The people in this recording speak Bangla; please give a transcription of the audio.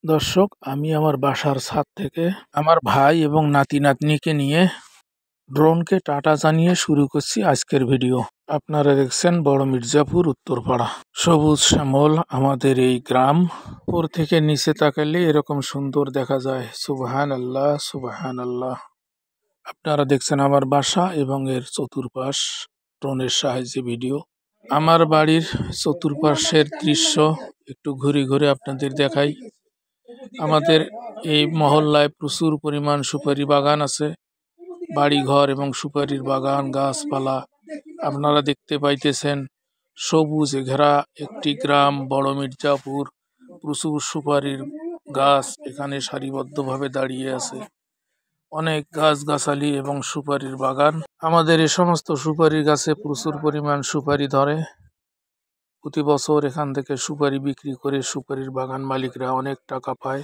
দর্শক, আমি আমার বাসার ছাদ থেকে আমার ভাই এবং নাতি নাতনিকে নিয়ে ড্রোনকে টাটা জানিয়ে শুরু করছি আজকের ভিডিও। আপনারা দেখছেন বড় মির্জাপুর উত্তরপাড়া। সবুজ শ্যামল আমাদের এই গ্রাম। উপর থেকে নিচে তাকালে এরকম সুন্দর দেখা যায়। সুবহান আল্লাহ, সুবহান আল্লাহ। আপনারা দেখছেন আমার বাসা এবং এর চতুর্পাশ ড্রোনের সাহায্যে ভিডিও। আমার বাড়ির চতুর্পাশের দৃশ্য একটু ঘুরে ঘুরে আপনাদের দেখাই। আমাদের এই মহল্লায় প্রচুর পরিমাণ সুপারি বাগান আছে। বাড়িঘর এবং সুপারির বাগান, গাছপালা আপনারা দেখতে পাইতেছেন। সবুজে ঘেরা একটি গ্রাম বড় মির্জাপুর। প্রচুর সুপারির গাছ এখানে সারিবদ্ধভাবে দাঁড়িয়ে আছে। অনেক গাছগাছালি এবং সুপারির বাগান। আমাদের এই সমস্ত সুপারির গাছে প্রচুর পরিমাণ সুপারি ধরে। প্রতি বছর এখান থেকে সুপারি বিক্রি করে সুপারির বাগান মালিকরা অনেক টাকা পায়।